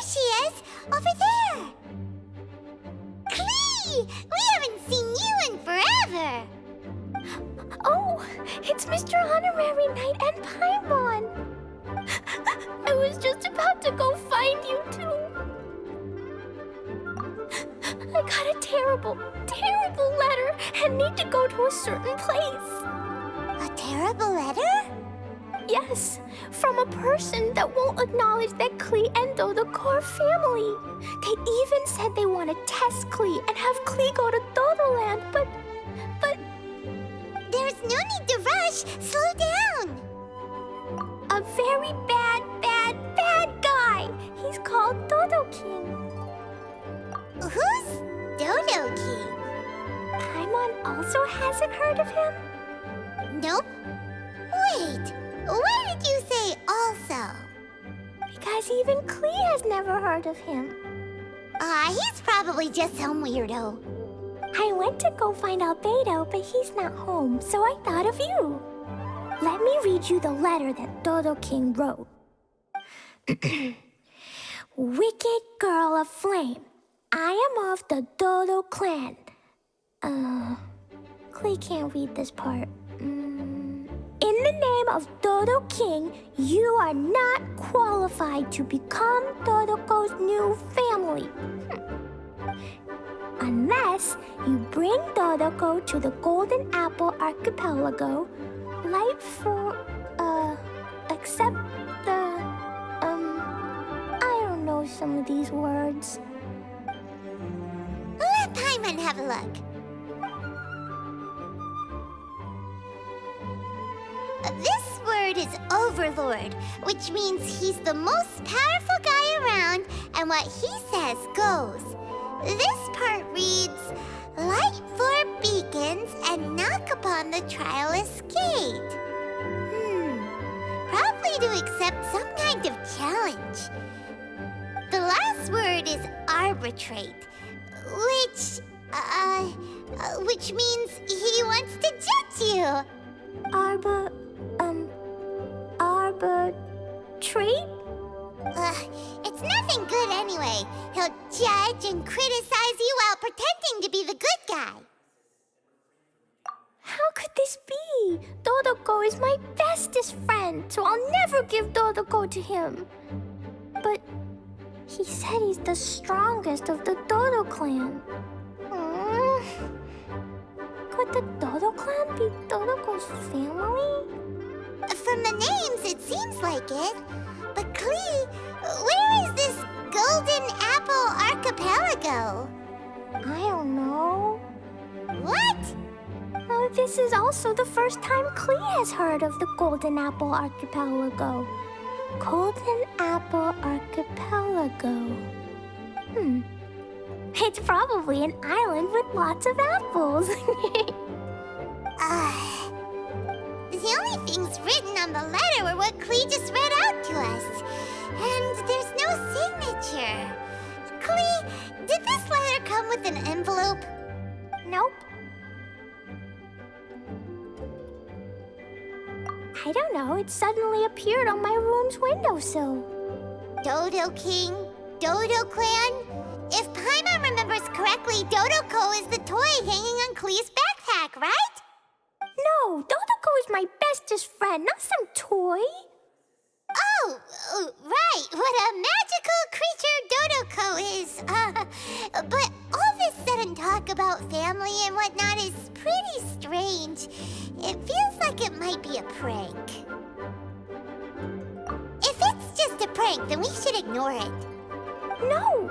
There she is! Over there! Klee! We haven't seen you in forever! Oh, it's Mr. Honorary Knight and Paimon! I was just about to go find you too. I got a terrible, terrible letter and need to go to a certain place. A terrible letter? Yes, from a person that won't acknowledge that Klee and Dodoko are family. They even said they want to test Klee and have Klee go to Dodoland, but... There's no need to rush. Slow down. A very bad, bad, bad guy. He's called Dodo King. Who's Dodo King? Paimon also hasn't heard of him? Nope. Wait, why did you say also? Because even Klee has never heard of him. He's probably just some weirdo. I went to go find Albedo, but he's not home, so I thought of you. Let me read you the letter that Dodo King wrote. Wicked girl of flame, I am of the Dodo clan. Klee can't read this part. In the name of Dodo King, you are not qualified to become Dodoko's new family. Unless you bring Dodoko to the Golden Apple Archipelago, except the, I don't know some of these words. Let Paimon have a look. This word is Overlord, which means he's the most powerful guy around, and what he says goes. This part reads, light four beacons and knock upon the trialist's gate. Probably to accept some kind of challenge. The last word is arbitrate, which means he wants to judge you. Arbitrate? It's nothing good anyway. He'll judge and criticize you while pretending to be the good guy. How could this be? Dodoko is my bestest friend, so I'll never give Dodoko to him. But he said he's the strongest of the Dodo clan. Could the Dodo clan be Dodoko's family? From the names, it seems like it. But Klee, where is this Golden Apple Archipelago? I don't know. What? This is also the first time Klee has heard of the Golden Apple Archipelago. Golden Apple Archipelago. It's probably an island with lots of apples. The only things written on the letter were what Klee just read out to us. And there's no signature. Klee, did this letter come with an envelope? Nope. I don't know, it suddenly appeared on my room's windowsill. Dodo King, Dodo Clan. If Paimon remembers correctly, Dodoko is the toy hanging on Klee's backpack, right? No, Dodoko is my bestest friend, not some toy. Oh, right. What a magical creature Dodoko is. But all this sudden talk about family and whatnot is pretty strange. It feels like it might be a prank. If it's just a prank, then we should ignore it. No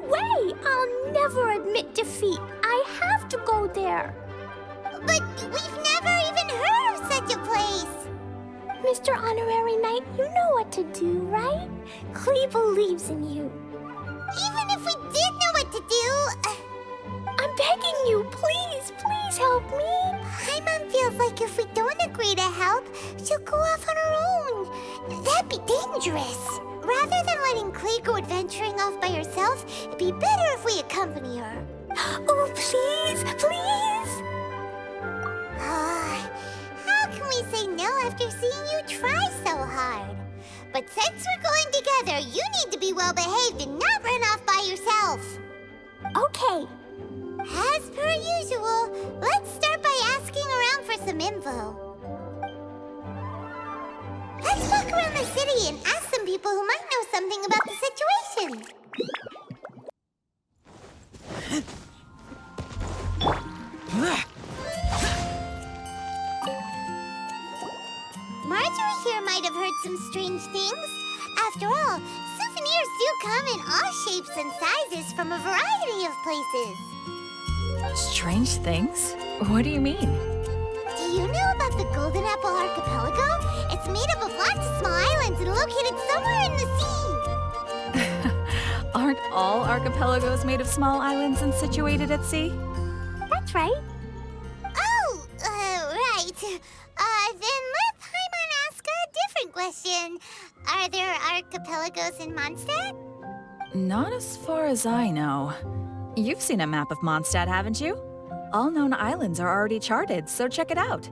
way! I'll never admit defeat. I have to go there. But we've never even heard of such a place. Mr. Honorary Knight, you know what to do, right? Klee believes in you. Even if we did know what to do... I'm begging you, please help me. Paimon feels like if we don't agree to help, she'll go off on her own. That'd be dangerous. Rather than letting Klee go adventuring off by herself, it'd be better if we accompany her. Oh, please! How can we say no after seeing you try so hard? But since we're going together, you need to be well behaved and Okay. As per usual, let's start by asking around for some info. Let's walk around the city and ask some people who might know something about the situation. Marjorie here might have heard some strange things. After all, souvenirs do come in all shapes and sizes from a variety of places. Strange things? What do you mean? Do you know about the Golden Apple Archipelago? It's made up of lots of small islands and located somewhere in the sea. Aren't all archipelagos made of small islands and situated at sea? That's right. Oh, right. Then let Paimon ask a different question. Are there archipelagos in Mondstadt? Not as far as I know. You've seen a map of Mondstadt, haven't you? All known islands are already charted, so check it out.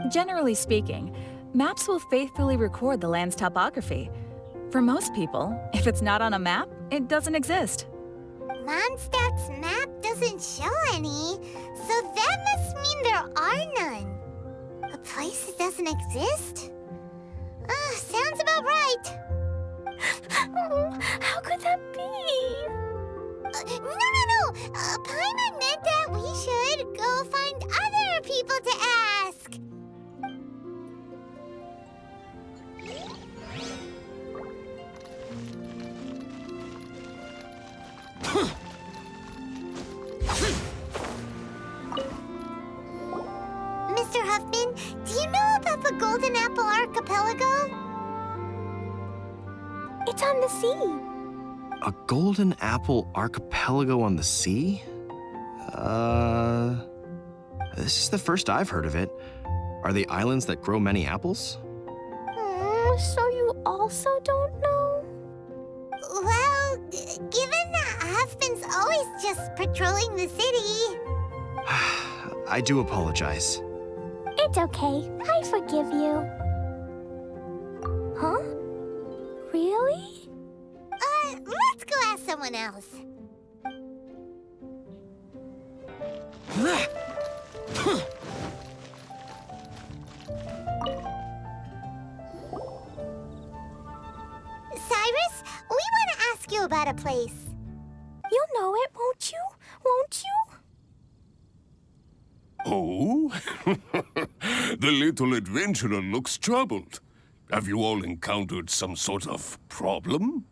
Generally speaking, maps will faithfully record the land's topography. For most people, if it's not on a map, it doesn't exist. Mondstadt's map doesn't show any, so that must mean there are none. A place that doesn't exist? Sounds about right. Oh, how could that be? No. Paimon meant that we should go find other people to ask. Mr. Huffman, do you know about the Golden Apple Archipelago? It's on the sea. A golden apple archipelago on the sea? This is the first I've heard of it. Are they islands that grow many apples? So you also don't know? Well, given that Huffman's always just patrolling the city. I do apologize. It's okay. I forgive you. Huh? Really? Let's go ask someone else. Cyrus, we want to ask you about a place. You'll know it, won't you? Won't you? Oh? The little adventurer looks troubled. Have you all encountered some sort of problem?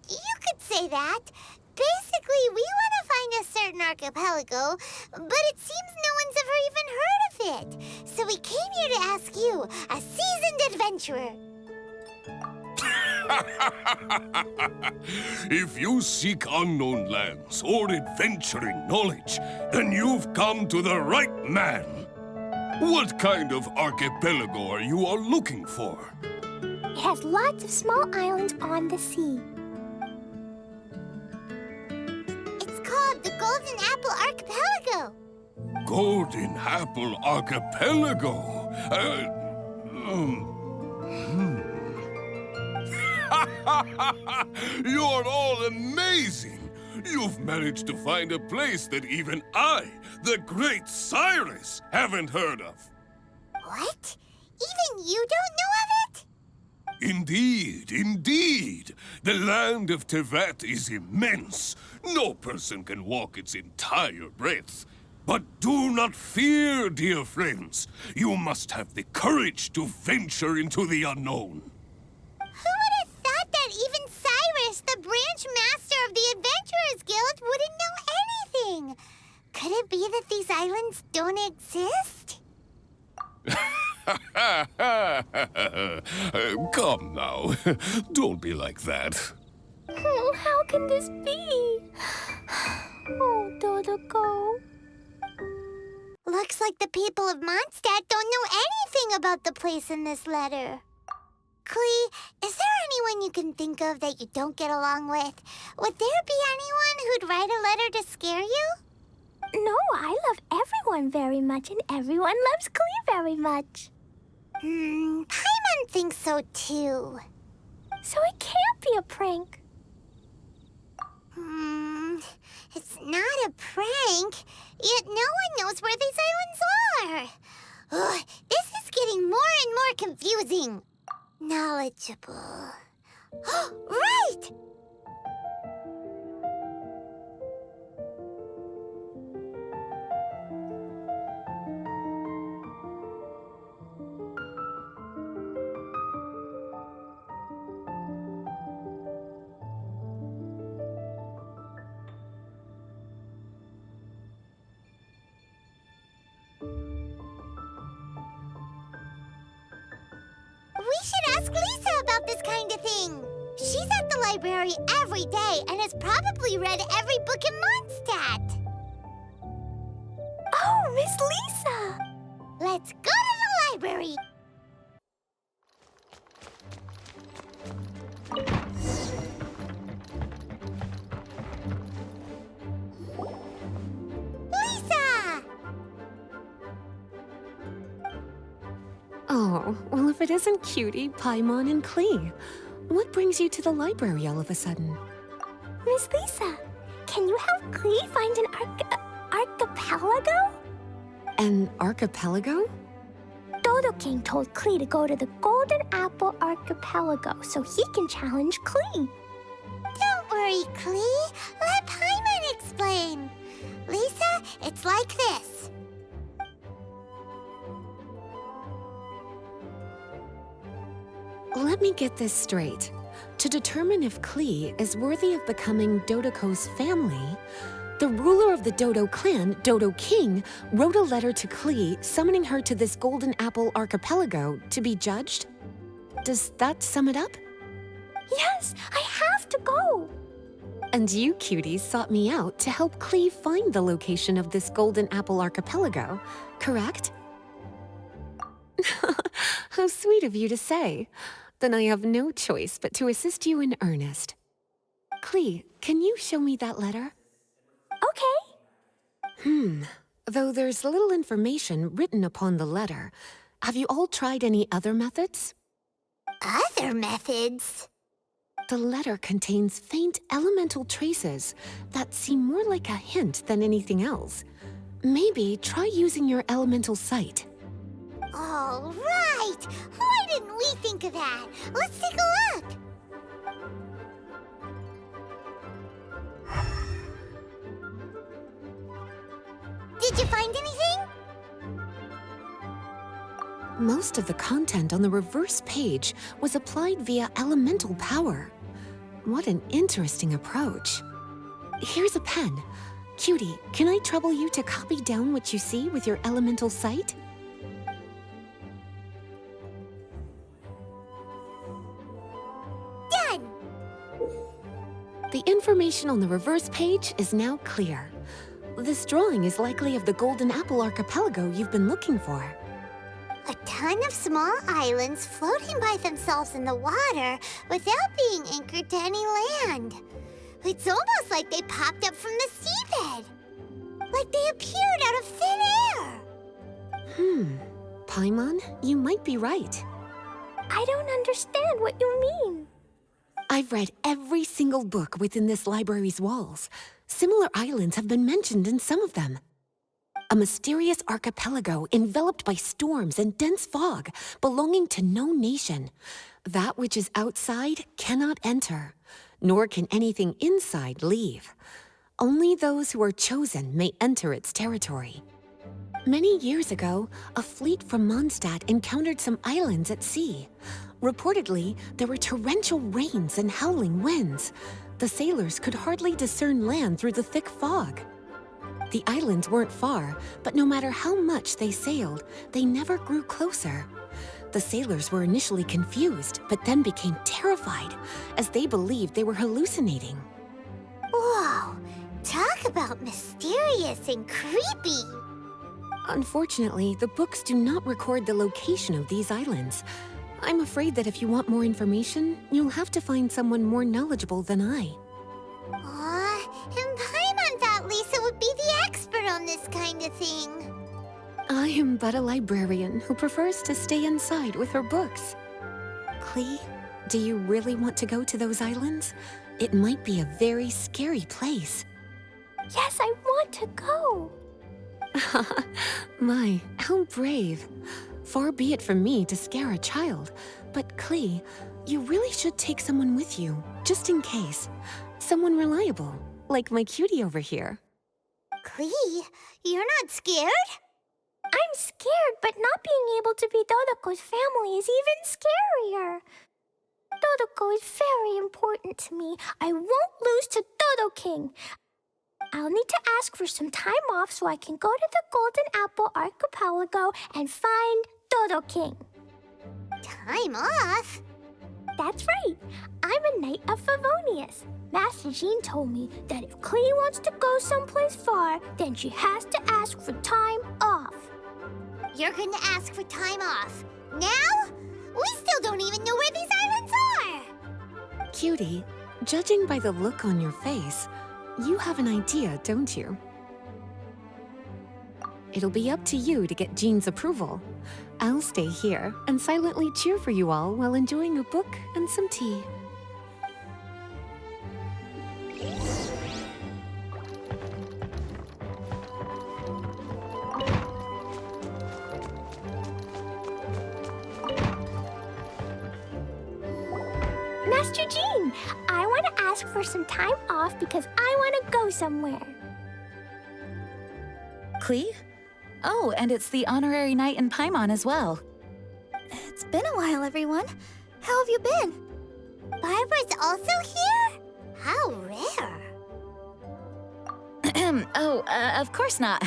You could say that. Basically, we want to find a certain archipelago, but it seems no one's ever even heard of it. So we came here to ask you, a seasoned adventurer. If you seek unknown lands or adventuring knowledge, then you've come to the right man. What kind of archipelago are you all looking for? It has lots of small islands on the sea. It's called the Golden Apple Archipelago. Golden Apple Archipelago? You're all amazing! You've managed to find a place that even I, the great Cyrus, haven't heard of. What? Even you don't know of it? Indeed. The land of Tevat is immense. No person can walk its entire breadth. But do not fear, dear friends. You must have the courage to venture into the unknown. Who would have thought that even Cyrus, the branch master of the Adventurers Guild, wouldn't know anything? Could it be that these islands don't exist? Come now. Don't be like that. Oh, how can this be? Oh, Dodoco. Looks like the people of Mondstadt don't know anything about the place in this letter. Klee, is there anyone you can think of that you don't get along with? Would there be anyone who'd write a letter to scare you? No, I love everyone very much, and everyone loves Klee very much. Paimon thinks so too. So it can't be a prank. It's not a prank, yet no one knows where these islands are. Ugh, this is getting more and more confusing. Knowledgeable. Right! We should ask Lisa about this kind of thing. She's at the library every day and has probably read every book in Mondstadt. Oh, Miss Lisa! Let's go to the library. Lisa! Oh, well, if it isn't Cutie, Paimon, and Klee. What brings you to the library all of a sudden? Miss Lisa, can you help Klee find an archipelago? An archipelago? Dodo King told Klee to go to the Golden Apple Archipelago so he can challenge Klee. Don't worry, Klee. Let Paimon explain. Lisa, it's like this. Let me get this straight. To determine if Klee is worthy of becoming Dodoko's family, the ruler of the Dodo clan, Dodo King, wrote a letter to Klee summoning her to this Golden Apple Archipelago to be judged? Does that sum it up? Yes, I have to go. And you, cuties, sought me out to help Klee find the location of this Golden Apple Archipelago, correct? How sweet of you to say. Then I have no choice but to assist you in earnest. Klee, can you show me that letter? Okay. Though there's little information written upon the letter, have you all tried any other methods? Other methods? The letter contains faint elemental traces that seem more like a hint than anything else. Maybe try using your elemental sight. All right! Why didn't we think of that? Let's take a look! Did you find anything? Most of the content on the reverse page was applied via elemental power. What an interesting approach. Here's a pen. Cutie, can I trouble you to copy down what you see with your elemental sight? Done! The information on the reverse page is now clear. This drawing is likely of the Golden Apple Archipelago you've been looking for. A ton of small islands floating by themselves in the water without being anchored to any land. It's almost like they popped up from the seabed. Like they appeared out of thin air. Paimon, you might be right. I don't understand what you mean. I've read every single book within this library's walls. Similar islands have been mentioned in some of them. A mysterious archipelago enveloped by storms and dense fog, belonging to no nation. That which is outside cannot enter, nor can anything inside leave. Only those who are chosen may enter its territory. Many years ago, a fleet from Mondstadt encountered some islands at sea. Reportedly, there were torrential rains and howling winds. The sailors could hardly discern land through the thick fog. The islands weren't far, but no matter how much they sailed, they never grew closer. The sailors were initially confused, but then became terrified, as they believed they were hallucinating. Whoa! Talk about mysterious and creepy. Unfortunately, the books do not record the location of these islands. I'm afraid that if you want more information, you'll have to find someone more knowledgeable than I. And Paimon thought Lisa would be the expert on this kind of thing. I am but a librarian who prefers to stay inside with her books. Klee, do you really want to go to those islands? It might be a very scary place. Yes, I want to go. My, how brave. Far be it from me to scare a child, but Klee, you really should take someone with you, just in case. Someone reliable, like my cutie over here. Klee, you're not scared? I'm scared, but not being able to be Dodoko's family is even scarier. Dodoko is very important to me. I won't lose to Dodo King. I'll need to ask for some time off so I can go to the Golden Apple Archipelago and find Dodo King. Time off? That's right. I'm a Knight of Favonius. Master Jean told me that if Klee wants to go someplace far, then she has to ask for time off. You're gonna ask for time off. Now? We still don't even know where these islands are! Cutie, judging by the look on your face, you have an idea, don't you? It'll be up to you to get Jean's approval. I'll stay here and silently cheer for you all while enjoying a book and some tea. Master Jean, I want to ask for some time off because I want to go somewhere. Klee? Oh, and it's the honorary knight in Paimon as well. It's been a while, everyone. How have you been? Barbara's also here? How rare. Of course not.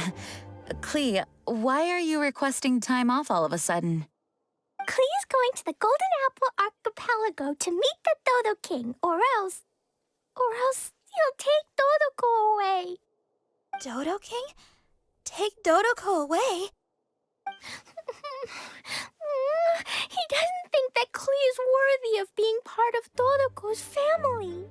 Klee, why are you requesting time off all of a sudden? Klee is going to the Golden Apple Archipelago to meet the Dodo King, or else he'll take Dodoko away. Dodo King? Take Dodoko away? He doesn't think that Klee is worthy of being part of Dodoko's family.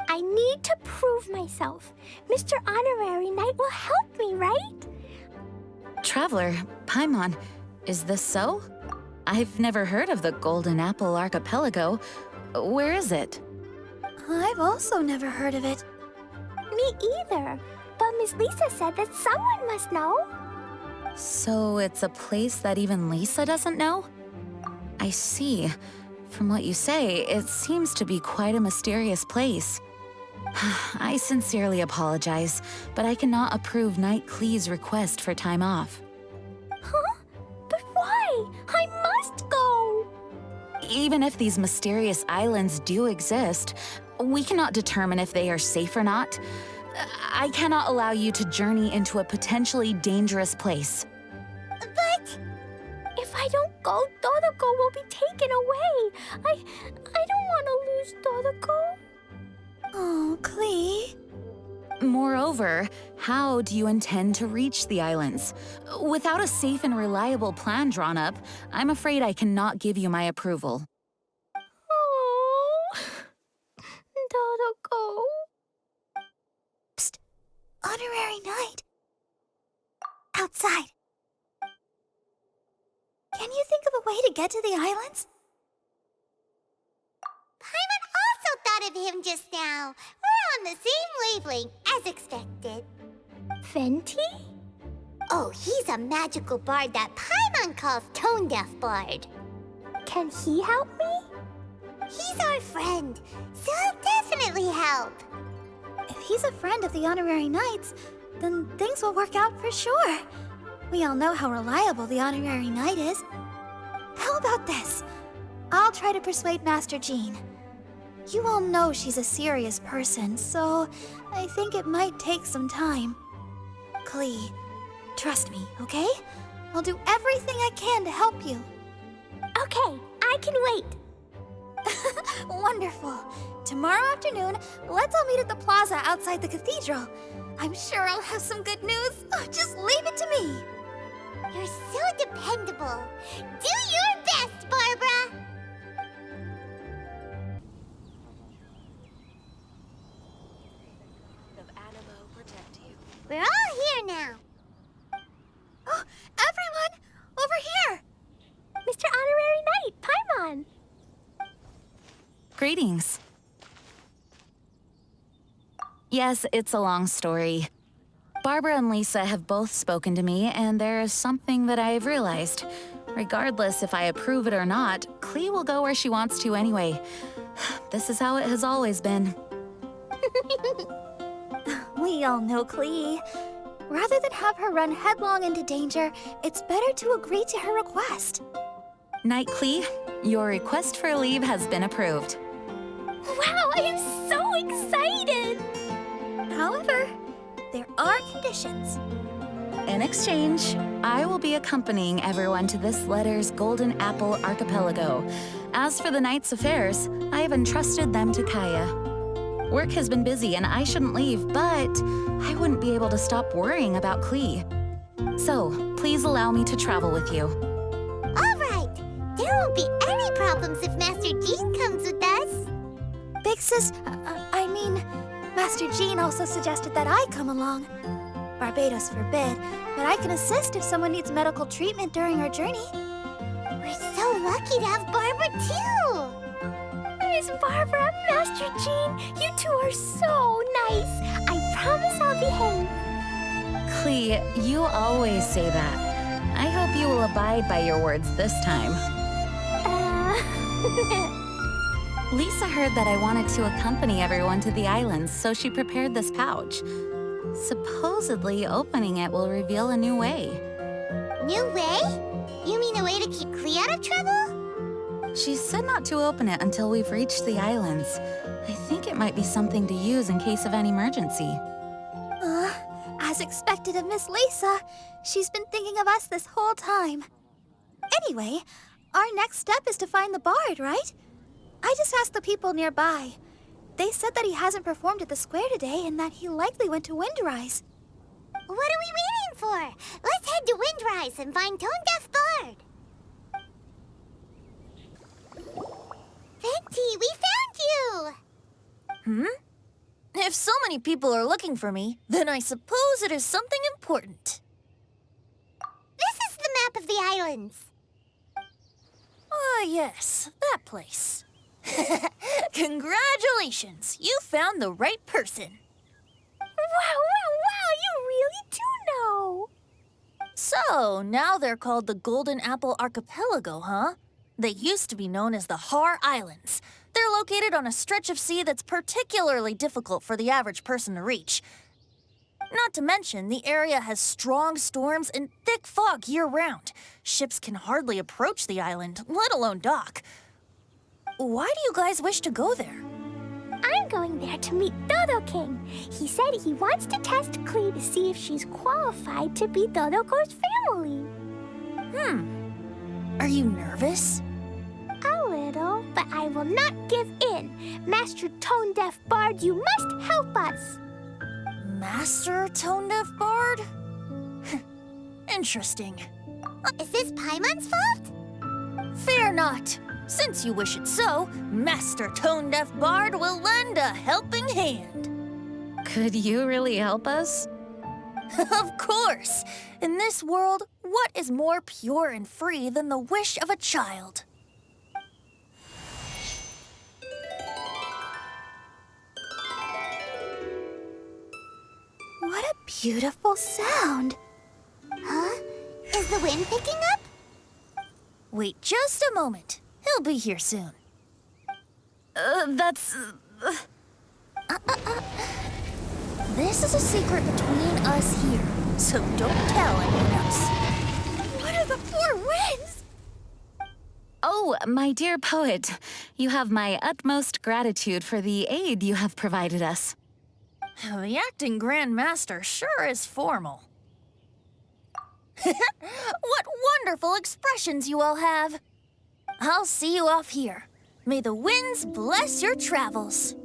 I need to prove myself. Mr. Honorary Knight will help me, right? Traveler, Paimon, is this so? I've never heard of the Golden Apple Archipelago. Where is it? I've also never heard of it. Me either. But Miss Lisa said that someone must know. So it's a place that even Lisa doesn't know? I see. From what you say, it seems to be quite a mysterious place. I sincerely apologize, but I cannot approve Knight Klee's request for time off. Huh? But why? I must go! Even if these mysterious islands do exist, we cannot determine if they are safe or not. I cannot allow you to journey into a potentially dangerous place. But... If I don't go, Dodoko will be taken away. I don't want to lose Dodoko. Oh, Klee. Moreover, how do you intend to reach the islands? Without a safe and reliable plan drawn up, I'm afraid I cannot give you my approval. Oh, Dodoko. Psst. Honorary Knight. Outside. Can you think of a way to get to the islands? Paimon also thought of him just now. We're on the same wavelength as expected. Fenty? Oh, he's a magical bard that Paimon calls Tone Deaf Bard. Can he help me? He's our friend, so he'll definitely help. If he's a friend of the Honorary Knights, then things will work out for sure. We all know how reliable the Honorary Knight is. How about this? I'll try to persuade Master Jean. You all know she's a serious person, so I think it might take some time. Klee, trust me, okay? I'll do everything I can to help you. Okay, I can wait. Wonderful. Tomorrow afternoon, let's all meet at the plaza outside the cathedral. I'm sure I'll have some good news. Oh, just leave it to me. You're so dependable. Do your best, Barbara. We're all here now. Oh, everyone! Over here! Mr. Honorary Knight, Paimon. Greetings. Yes, it's a long story. Barbara and Lisa have both spoken to me, and there is something that I've realized. Regardless if I approve it or not, Klee will go where she wants to anyway. This is how it has always been. We all know Klee. Rather than have her run headlong into danger, it's better to agree to her request. Night, Klee. Your request for leave has been approved. Wow, I am so excited! However, there are conditions. In exchange, I will be accompanying everyone to this letter's Golden Apple Archipelago. As for the night's affairs, I have entrusted them to Kaya. Work has been busy and I shouldn't leave, but I wouldn't be able to stop worrying about Klee. So, please allow me to travel with you. All right. There won't be any problems if Master Jean comes with us. Big Sis, Master Jean also suggested that I come along. Barbados forbid, but I can assist if someone needs medical treatment during our journey. We're so lucky to have Barbara, too. Miss Barbara, Master Jean, you two are so nice. I promise I'll behave. Klee, you always say that. I hope you will abide by your words this time. Lisa heard that I wanted to accompany everyone to the islands, so she prepared this pouch. Supposedly, opening it will reveal a new way. New way? You mean a way to keep Klee out of trouble? She said not to open it until we've reached the islands. I think it might be something to use in case of an emergency. As expected of Miss Lisa, she's been thinking of us this whole time. Anyway, our next step is to find the bard, right? I just asked the people nearby. They said that he hasn't performed at the square today and that he likely went to Windrise. What are we waiting for? Let's head to Windrise and find Tone Deaf Bard. Venti, we found you! If so many people are looking for me, then I suppose it is something important. This is the map of the islands. Ah, yes, that place. Congratulations! You found the right person. Wow, you really do know. So, now they're called the Golden Apple Archipelago, huh? They used to be known as the Har Islands. They're located on a stretch of sea that's particularly difficult for the average person to reach. Not to mention, the area has strong storms and thick fog year-round. Ships can hardly approach the island, let alone dock. Why do you guys wish to go there? I'm going there to meet Dodo King. He said he wants to test Klee to see if she's qualified to be Dodoko's family. Are you nervous? A little, but I will not give in. Master Tone Deaf Bard, you must help us. Master Tone Deaf Bard? Interesting. Is this Paimon's fault? Fear not. Since you wish it so, Master Tone Deaf Bard will lend a helping hand. Could you really help us? Of course! In this world, what is more pure and free than the wish of a child? What a beautiful sound. Huh? Is the wind picking up? Wait just a moment. He'll be here soon. This is a secret between us here, so don't tell anyone else. What are the four winds? Oh, my dear poet, you have my utmost gratitude for the aid you have provided us. The acting Grand Master sure is formal. What wonderful expressions you all have. I'll see you off here. May the winds bless your travels.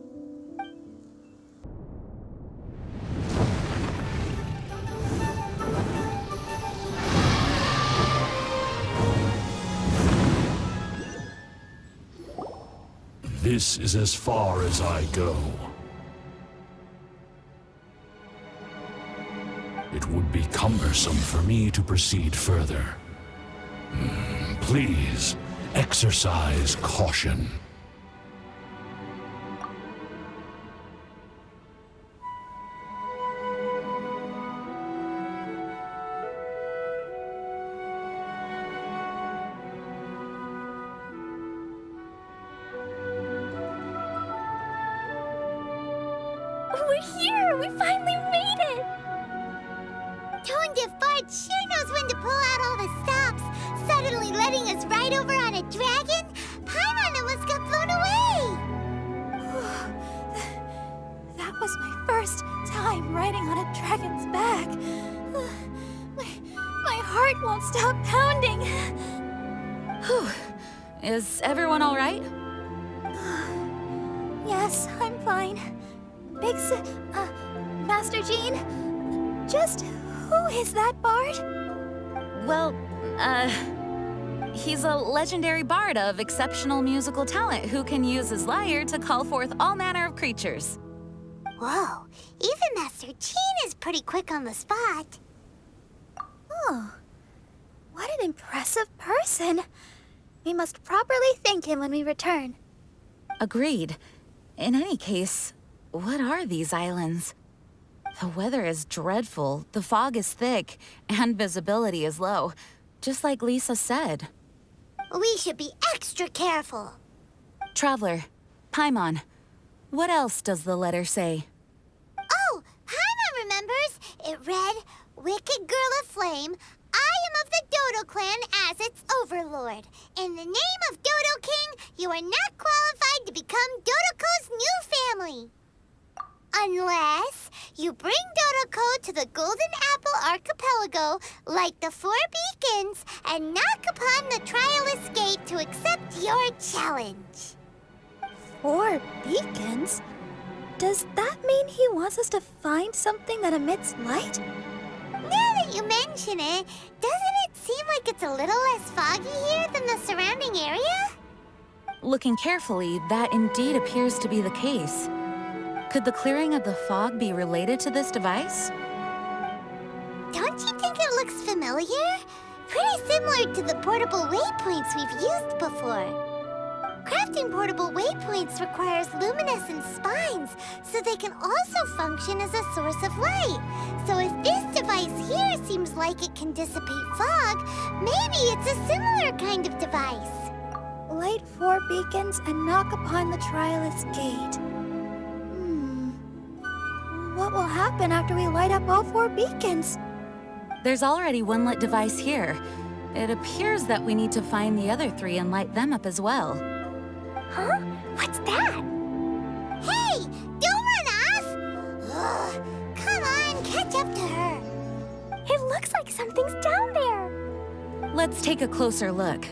This is as far as I go. It would be cumbersome for me to proceed further. Please, exercise caution. We're here! We finally made it! Tone Fart sure knows when to pull out all the stops, suddenly letting us ride over on a dragon. Paimon almost got blown away! That was my first time riding on a dragon's back. My heart won't stop pounding. Whew. Is everyone all right? Yes, I'm fine. Master Jean, just who is that bard? Well, he's a legendary bard of exceptional musical talent who can use his lyre to call forth all manner of creatures. Whoa, even Master Jean is pretty quick on the spot. Oh, what an impressive person. We must properly thank him when we return. Agreed. In any case, what are these islands? The weather is dreadful, the fog is thick, and visibility is low, just like Lisa said. We should be extra careful. Traveler, Paimon, what else does the letter say? Oh, Paimon remembers. It read, "Wicked girl of flame, I am of the Dodo clan as its overlord. In the name of Dodo King, you are not qualified to become Dodoko's new family. Unless you bring Dodoko to the Golden Apple Archipelago, light the 4 beacons, and knock upon the Trialist Gate to accept your challenge." 4 beacons? Does that mean he wants us to find something that emits light? Now that you mention it, doesn't it seem like it's a little less foggy here than the surrounding area? Looking carefully, that indeed appears to be the case. Could the clearing of the fog be related to this device? Don't you think it looks familiar? Pretty similar to the portable waypoints we've used before. Crafting portable waypoints requires luminescent spines, so they can also function as a source of light. So if this device here seems like it can dissipate fog, maybe it's a similar kind of device. Light 4 beacons and knock upon the Trialist Gate. What will happen after we light up all 4 beacons? There's already one lit device here. It appears that we need to find the other 3 and light them up as well. Huh? What's that? Hey, don't run off! Ugh, come on, catch up to her. It looks like something's down there. Let's take a closer look.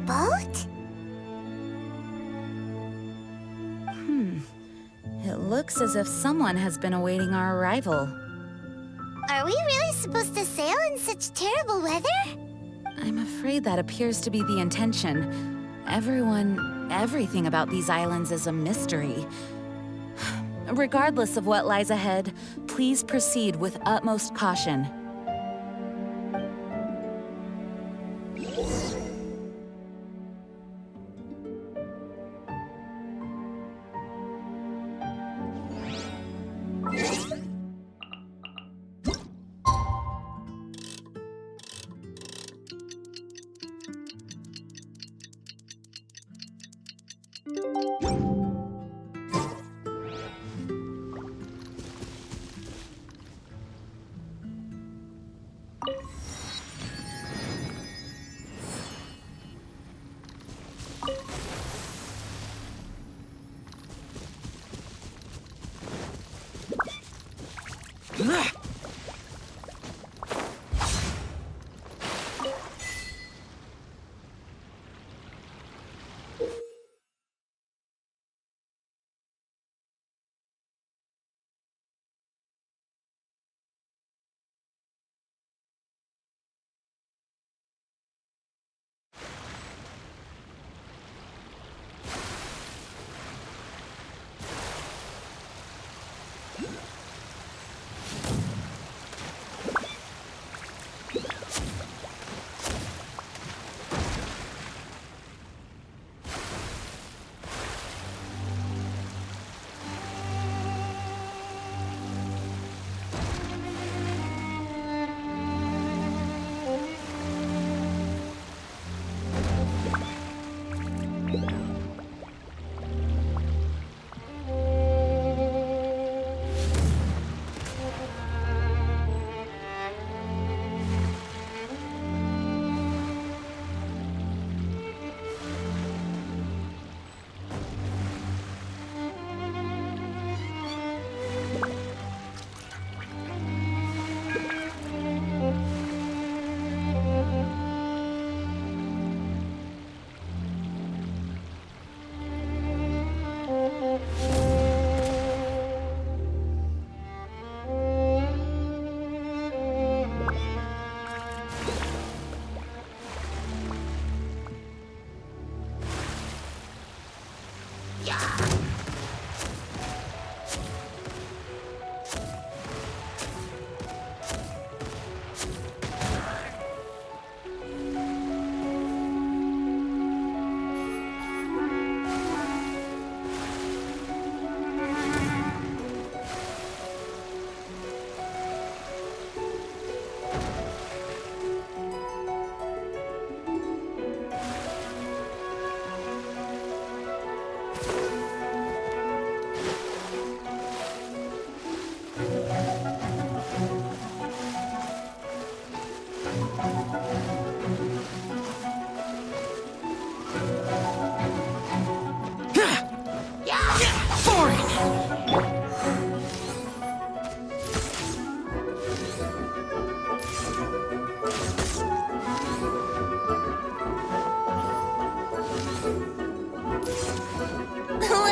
Boat? It looks as if someone has been awaiting our arrival. Are we really supposed to sail in such terrible weather? I'm afraid that appears to be the intention. Everything about these islands is a mystery. Regardless of what lies ahead, please proceed with utmost caution.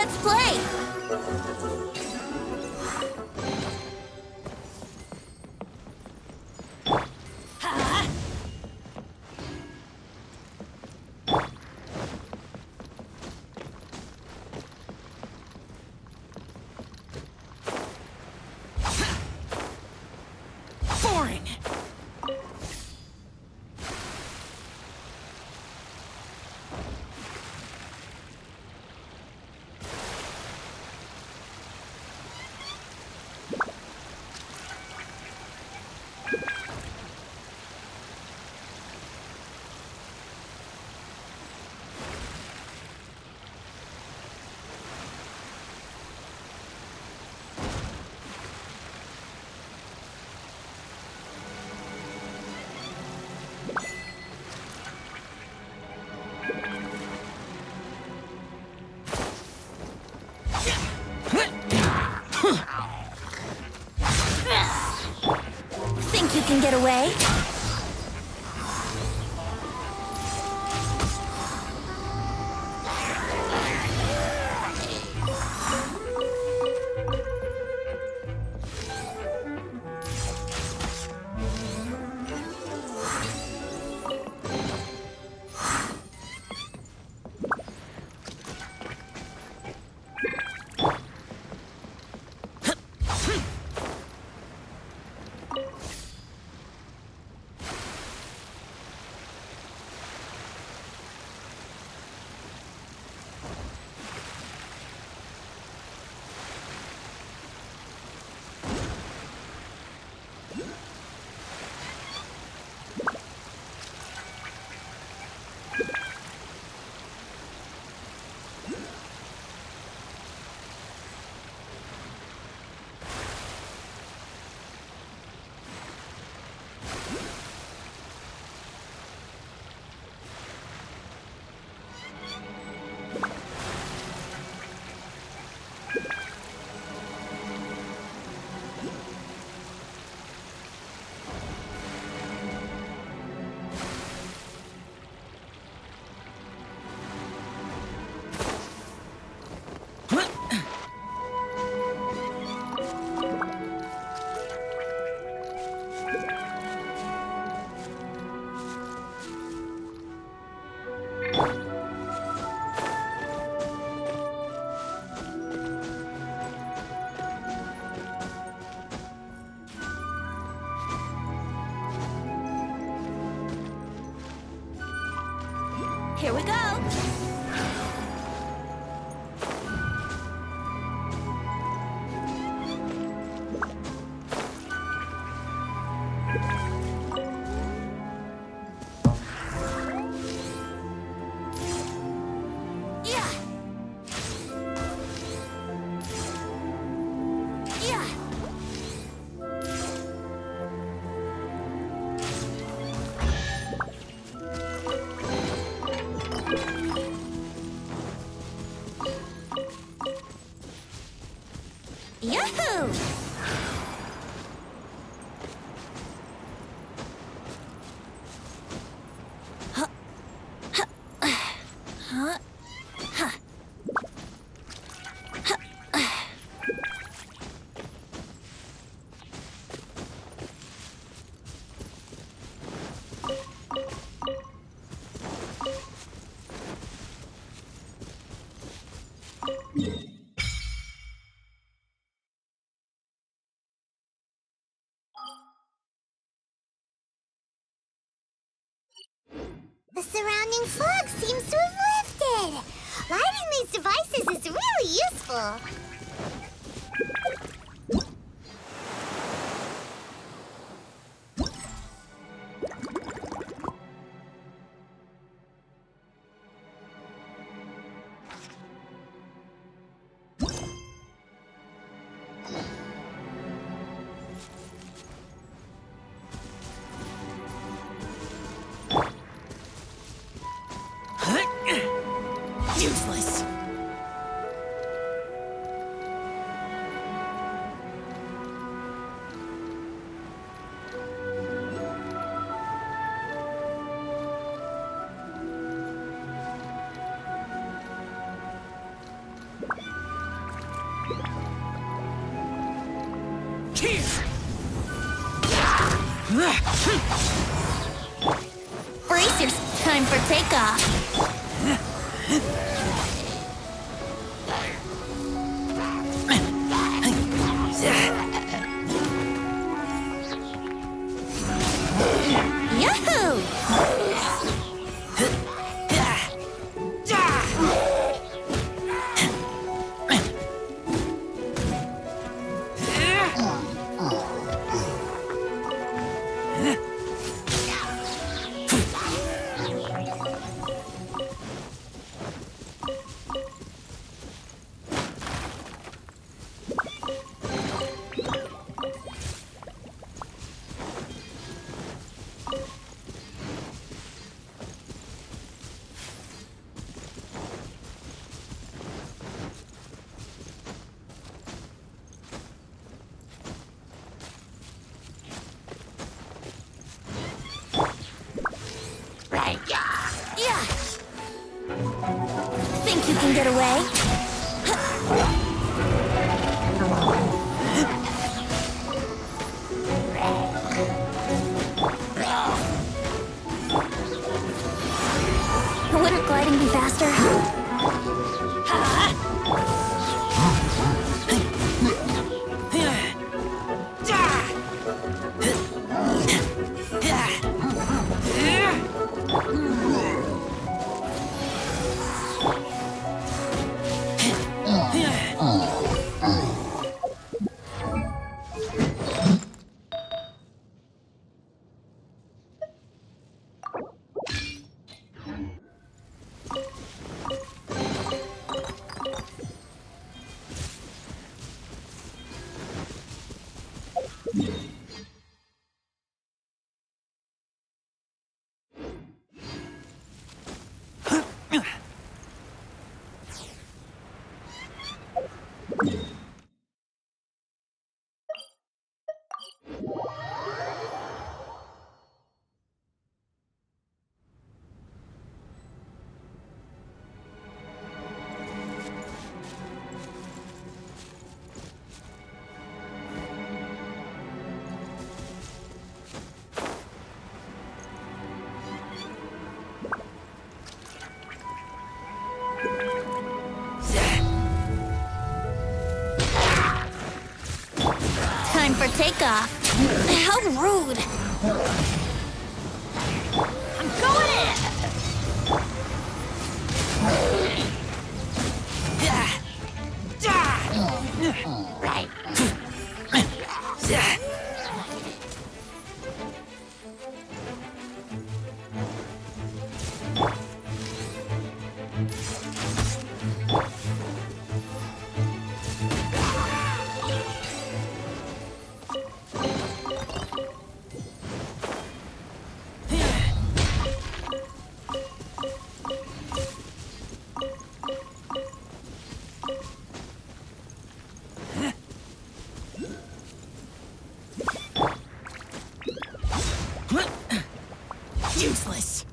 Let's play! Think you can get away? Here we go. Yeah. Yeah. Yahoo! The surrounding fog seems to have lifted. Lighting these devices is really useful. Useless. Brace yourself. Time for takeoff. Yahoo! Yeah. Think you can get away? Wouldn't gliding be faster? Time for takeoff. How rude. I'm going in! Useless.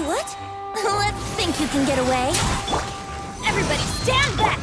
What? Let's think you can get away. Everybody stand back!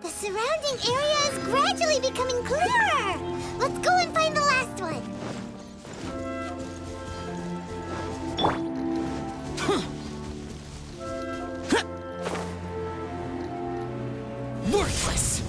The surrounding area is gradually becoming clearer. Let's go and find the last one. Worthless.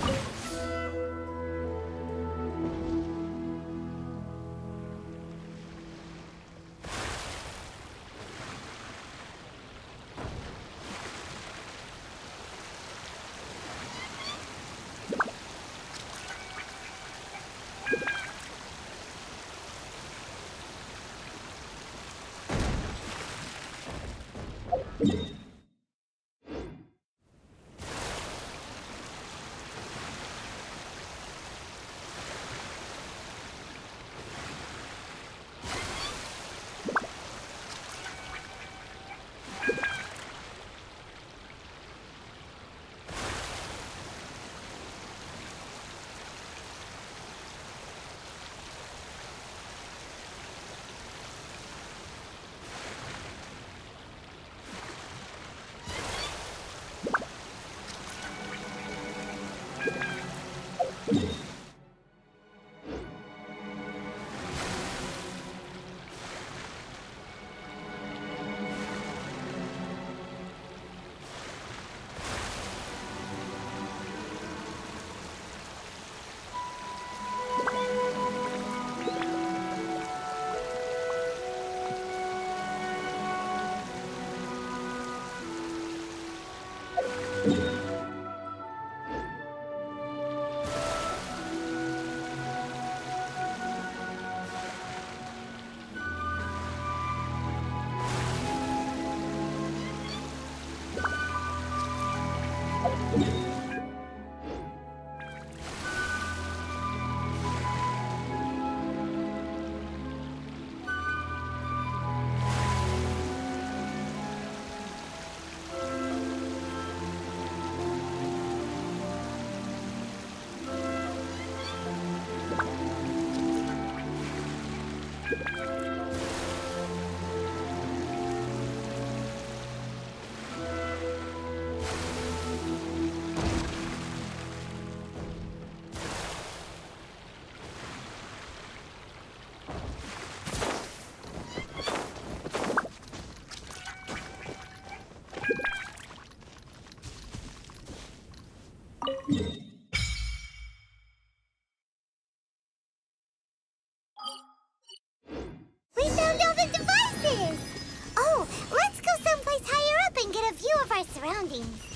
surroundings.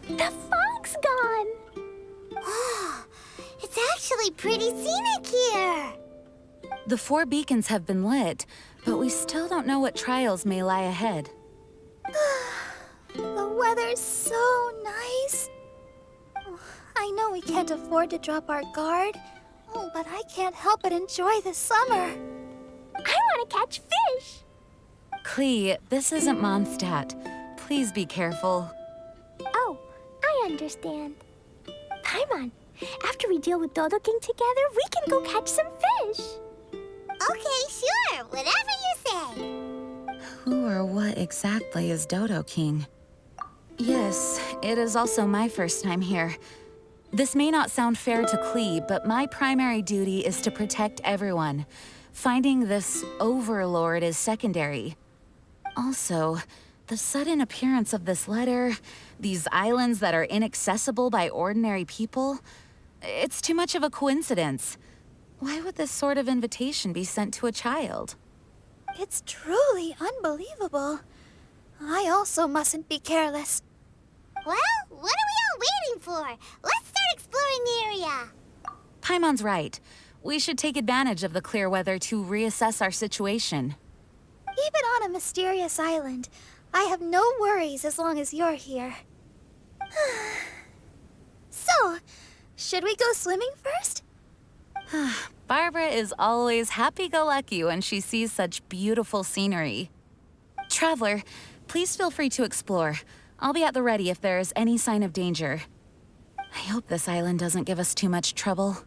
The fog's gone. It's actually pretty scenic here. The 4 beacons have been lit, but we still don't know what trials may lie ahead. The weather's so nice. I know we can't afford to drop our guard, but I can't help but enjoy the summer. I want to catch fish. Klee, this isn't Mondstadt. Please be careful. Oh, I understand. Paimon, after we deal with Dodo King together, we can go catch some fish. Okay, sure. Whatever you say. Who or what exactly is Dodo King? Yes, it is also my first time here. This may not sound fair to Klee, but my primary duty is to protect everyone. Finding this overlord is secondary. Also, the sudden appearance of this letter, these islands that are inaccessible by ordinary people, it's too much of a coincidence. Why would this sort of invitation be sent to a child? It's truly unbelievable. I also mustn't be careless. Well, what are we all waiting for? Let's start exploring the area. Paimon's right. We should take advantage of the clear weather to reassess our situation. Even on a mysterious island, I have no worries as long as you're here. So, should we go swimming first? Barbara is always happy-go-lucky when she sees such beautiful scenery. Traveler, please feel free to explore. I'll be at the ready if there is any sign of danger. I hope this island doesn't give us too much trouble.